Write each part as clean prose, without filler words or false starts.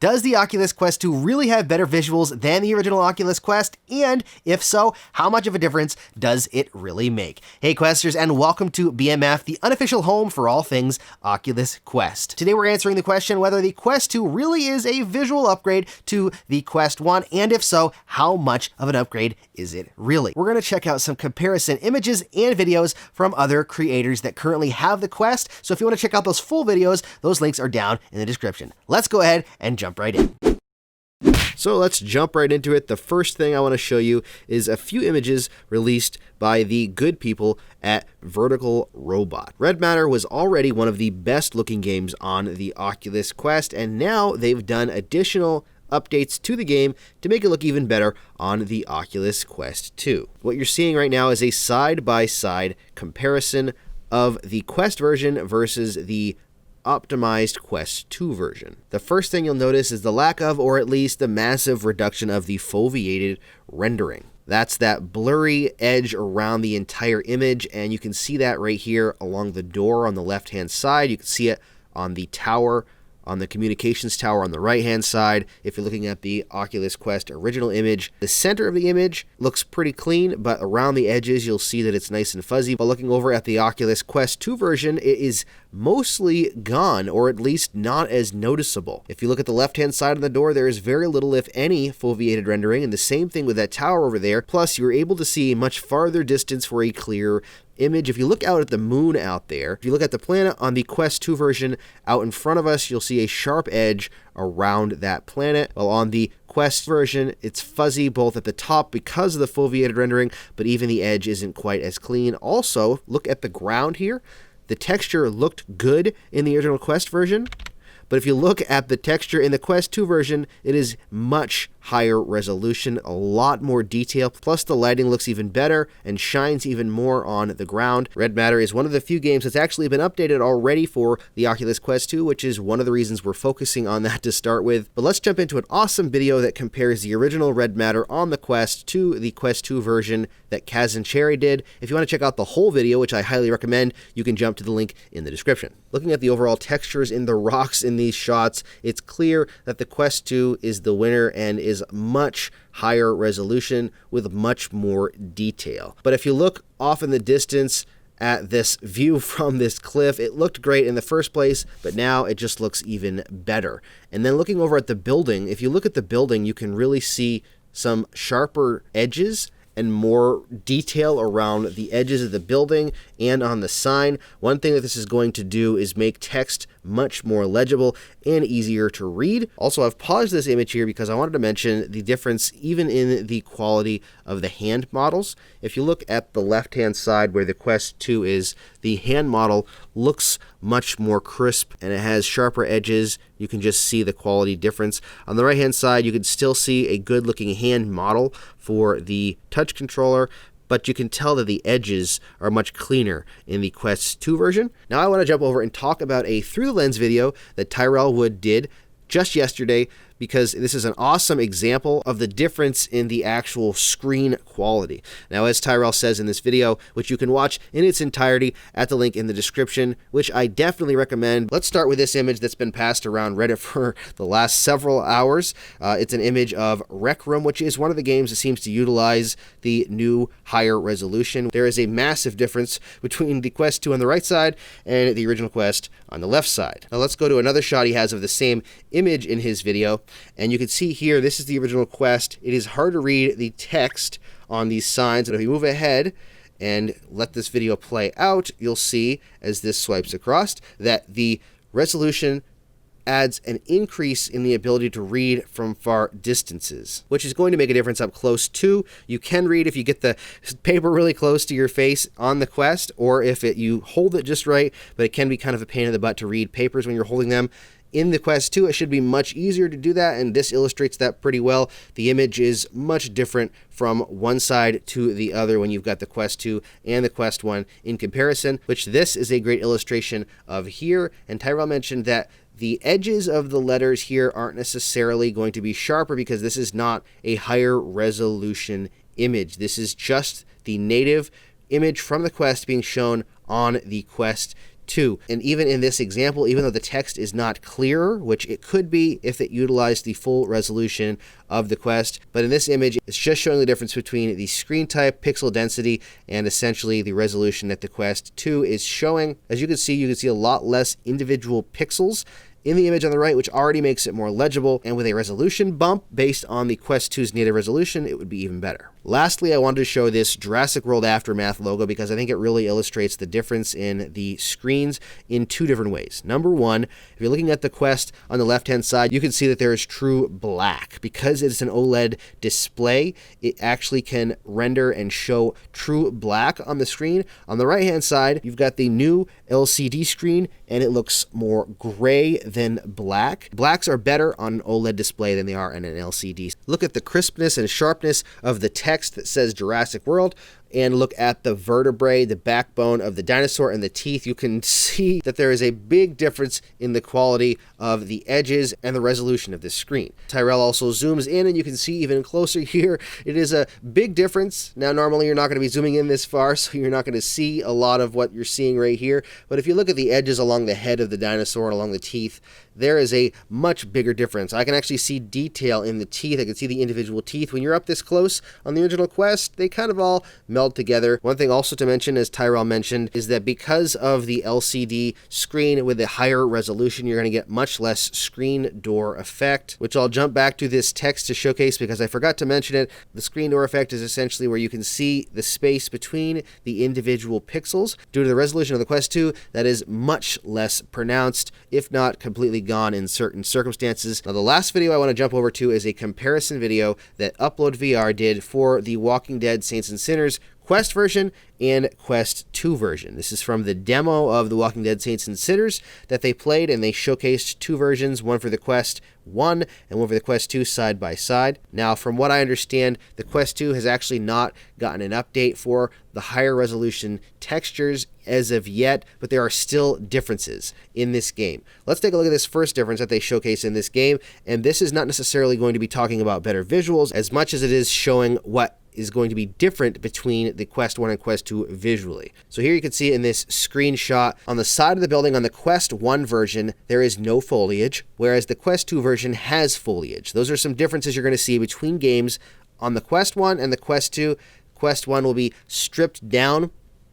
Does the Oculus Quest 2 really have better visuals than the original Oculus Quest? And if so, how much of a difference does it really make? Hey Questers, and welcome to BMF, the unofficial home for all things Oculus Quest. Today we're answering the question whether the Quest 2 really is a visual upgrade to the Quest 1, and if so, how much of an upgrade is it really? We're going to check out some comparison images and videos from other creators that currently have the Quest, so if you want to check out those full videos, those links are down in the description. Let's go ahead and jump right in. So let's jump right into it. The first thing I want to show you is a few images released by the good people at Vertical Robot. Red Matter was already one of the best looking games on the Oculus Quest, and now they've done additional updates to the game to make it look even better on the Oculus Quest 2. What you're seeing right now is a side-by-side comparison of the Quest version versus the optimized Quest 2 version. The first thing you'll notice is the lack of, or at least the massive reduction of, the foveated rendering. That's that blurry edge around the entire image, and you can see that right here along the door on the left-hand side. You can see it on the tower, on the communications tower on the right-hand side. If you're looking at the Oculus Quest original image, the center of the image looks pretty clean, but around the edges, you'll see that it's nice and fuzzy. But looking over at the Oculus Quest 2 version, it is mostly gone, or at least not as noticeable. If you look at the left-hand side of the door, there is very little, if any, foveated rendering, and the same thing with that tower over there. Plus, you're able to see a much farther distance for a clear image. If you look out at the moon out there, if you look at the planet on the Quest 2 version out in front of us, you'll see a sharp edge around that planet. While on the Quest version, it's fuzzy both at the top because of the foveated rendering, but even the edge isn't quite as clean. Also, look at the ground here. The texture looked good in the original Quest version, but if you look at the texture in the Quest 2 version, it is much higher resolution, a lot more detail, plus the lighting looks even better and shines even more on the ground. Red Matter is one of the few games that's actually been updated already for the Oculus Quest 2, which is one of the reasons we're focusing on that to start with. But let's jump into an awesome video that compares the original Red Matter on the Quest to the Quest 2 version that Kaz and Cherry did. If you want to check out the whole video, which I highly recommend, you can jump to the link in the description. Looking at the overall textures in the rocks in these shots, it's clear that the Quest 2 is the winner and is much higher resolution with much more detail. But if you look off in the distance at this view from this cliff, it looked great in the first place, but now it just looks even better. And then looking over at the building, if you look at the building, you can really see some sharper edges and more detail around the edges of the building and on the sign. One thing that this is going to do is make text much more legible and easier to read. Also, I've paused this image here because I wanted to mention the difference even in the quality of the hand models. If you look at the left-hand side where the Quest 2 is, the hand model looks much more crisp and it has sharper edges. You can just see the quality difference. On the right-hand side, you can still see a good-looking hand model for the touch controller, but you can tell that the edges are much cleaner in the Quest 2 version. Now I want to jump over and talk about a Through the Lens video that Tyrell Wood did just yesterday, because this is an awesome example of the difference in the actual screen quality. Now, as Tyrell says in this video, which you can watch in its entirety at the link in the description, which I definitely recommend. Let's start with this image that's been passed around Reddit for the last several hours. It's an image of Rec Room, which is one of the games that seems to utilize the new higher resolution. There is a massive difference between the Quest 2 on the right side and the original Quest on the left side. Now let's go to another shot he has of the same image in his video. And you can see here, this is the original Quest. It is hard to read the text on these signs. And if we move ahead and let this video play out, you'll see as this swipes across that the resolution adds an increase in the ability to read from far distances, which is going to make a difference up close too. You can read if you get the paper really close to your face on the Quest, or if you hold it just right, but it can be kind of a pain in the butt to read papers when you're holding them. In the Quest 2, it should be much easier to do that, and this illustrates that pretty well. The image is much different from one side to the other when you've got the Quest 2 and the Quest 1 in comparison, which this is a great illustration of here. And Tyrell mentioned that the edges of the letters here aren't necessarily going to be sharper because this is not a higher resolution image. This is just the native image from the Quest being shown on the Quest 2. And even in this example, even though the text is not clearer, which it could be if it utilized the full resolution of the Quest, but in this image, it's just showing the difference between the screen type, pixel density, and essentially the resolution that the Quest 2 is showing. As you can see a lot less individual pixels in the image on the right, which already makes it more legible, and with a resolution bump based on the Quest 2's native resolution, it would be even better. Lastly, I wanted to show this Jurassic World Aftermath logo because I think it really illustrates the difference in the screens in two different ways. Number one, if you're looking at the Quest on the left-hand side, you can see that there is true black. Because it's an OLED display, it actually can render and show true black on the screen. On the right-hand side, you've got the new LCD screen, and it looks more gray than black. Blacks are better on an OLED display than they are on an LCD. Look at the crispness and sharpness of the text that says Jurassic World, and look at the vertebrae, the backbone of the dinosaur and the teeth. You can see that there is a big difference in the quality of the edges and the resolution of this screen. Tyrell also zooms in, and you can see even closer here, it is a big difference. Now, normally you're not going to be zooming in this far, so you're not going to see a lot of what you're seeing right here. But if you look at the edges along the head of the dinosaur and along the teeth, there is a much bigger difference. I can actually see detail in the teeth. I can see the individual teeth. When you're up this close on the original Quest, they kind of all meld together. One thing also to mention, as Tyrell mentioned, is that because of the LCD screen with a higher resolution, you're going to get much less screen door effect, which I'll jump back to this text to showcase because I forgot to mention it. The screen door effect is essentially where you can see the space between the individual pixels. Due to the resolution of the Quest 2, that is much less pronounced, if not completely gone in certain circumstances. Now, the last video I want to jump over to is a comparison video that Upload VR did for the Walking Dead Saints and Sinners Quest version and Quest 2 version. This is from the demo of The Walking Dead Saints and Sinners that they played, and they showcased two versions, one for the Quest 1 and one for the Quest 2 side by side. Now, from what I understand, the Quest 2 has actually not gotten an update for the higher resolution textures as of yet, but there are still differences in this game. Let's take a look at this first difference that they showcase in this game, and this is not necessarily going to be talking about better visuals as much as it is showing what is going to be different between the Quest 1 and Quest 2 visually. So here you can see in this screenshot, on the side of the building on the Quest 1 version, there is no foliage, whereas the Quest 2 version has foliage. Those are some differences you're going to see between games on the Quest 1 and the Quest 2. Quest 1 will be stripped down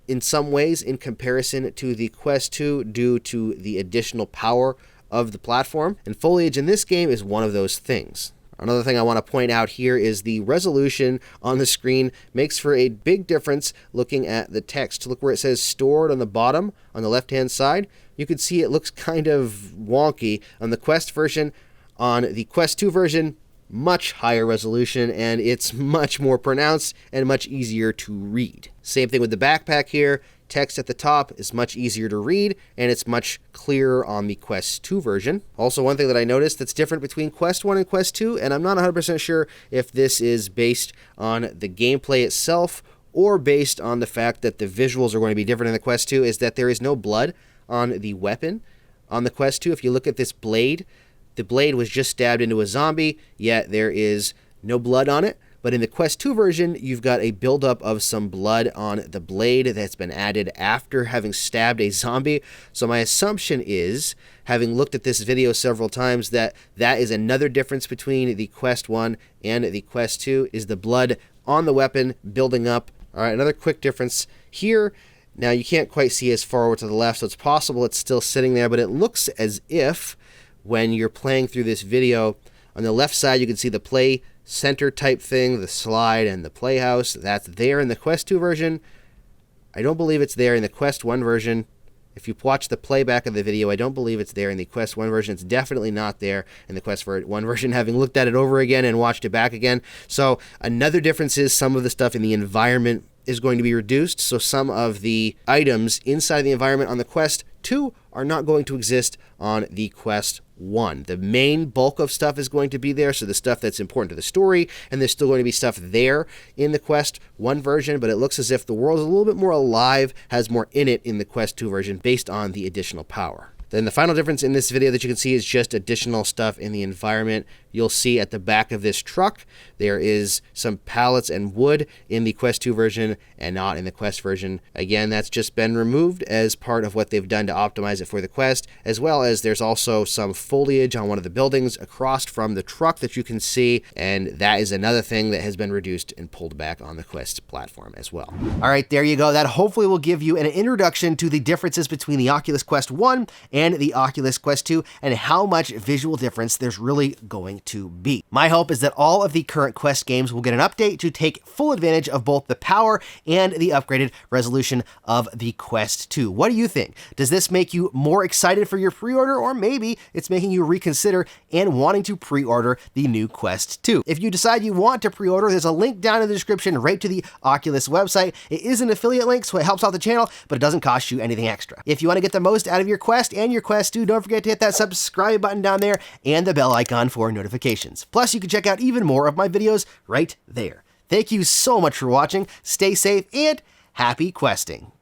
in some ways in comparison to the Quest 2 due to the additional power of the platform, and foliage in this game is one of those things. Another thing I want to point out here is the resolution on the screen makes for a big difference looking at the text. Look where it says stored on the bottom on the left-hand side. You can see it looks kind of wonky on the Quest version. On the Quest 2 version, much higher resolution, and it's much more pronounced and much easier to read. Same thing with the backpack here. Text at the top is much easier to read, and it's much clearer on the Quest 2 version. Also, one thing that I noticed that's different between Quest 1 and Quest 2, and I'm not 100% sure if this is based on the gameplay itself or based on the fact that the visuals are going to be different in the Quest 2, is that there is no blood on the weapon on the Quest 2. If you look at this blade, the blade was just stabbed into a zombie, yet there is no blood on it. But in the Quest 2 version, you've got a buildup of some blood on the blade that's been added after having stabbed a zombie. So my assumption is, having looked at this video several times, that that is another difference between the Quest 1 and the Quest 2, is the blood on the weapon building up. All right, another quick difference here. Now, you can't quite see as far over to the left, so it's possible it's still sitting there, but it looks as if when you're playing through this video, on the left side, you can see the play center type thing, the slide and the playhouse. That's there in the Quest 2 version. I don't believe it's there in the Quest 1 version. If you watch the playback of the video, I don't believe it's there in the Quest 1 version. It's definitely not there in the Quest 1 version, having looked at it over again and watched it back again. So another difference is some of the stuff in the environment is going to be reduced. So some of the items inside the environment on the Quest 2 are not going to exist on the Quest 1. The main bulk of stuff is going to be there, so the stuff that's important to the story, and there's still going to be stuff there in the Quest 1 version, but it looks as if the world is a little bit more alive, has more in it in the Quest 2 version based on the additional power. Then the final difference in this video that you can see is just additional stuff in the environment. You'll see at the back of this truck, there is some pallets and wood in the Quest 2 version and not in the Quest version. Again, that's just been removed as part of what they've done to optimize it for the Quest, as well as there's also some foliage on one of the buildings across from the truck that you can see, and that is another thing that has been reduced and pulled back on the Quest platform as well. All right, there you go. That hopefully will give you an introduction to the differences between the Oculus Quest 1 and the Oculus Quest 2 and how much visual difference there's really going to be. My hope is that all of the current Quest games will get an update to take full advantage of both the power and the upgraded resolution of the Quest 2. What do you think? Does this make you more excited for your pre-order, or maybe it's making you reconsider and wanting to pre-order the new Quest 2? If you decide you want to pre-order, there's a link down in the description right to the Oculus website. It is an affiliate link, so it helps out the channel, but it doesn't cost you anything extra. If you want to get the most out of your Quest and your Quest 2, don't forget to hit that subscribe button down there and the bell icon for notifications. Plus, you can check out even more of my videos right there. Thank you so much for watching. Stay safe and happy questing.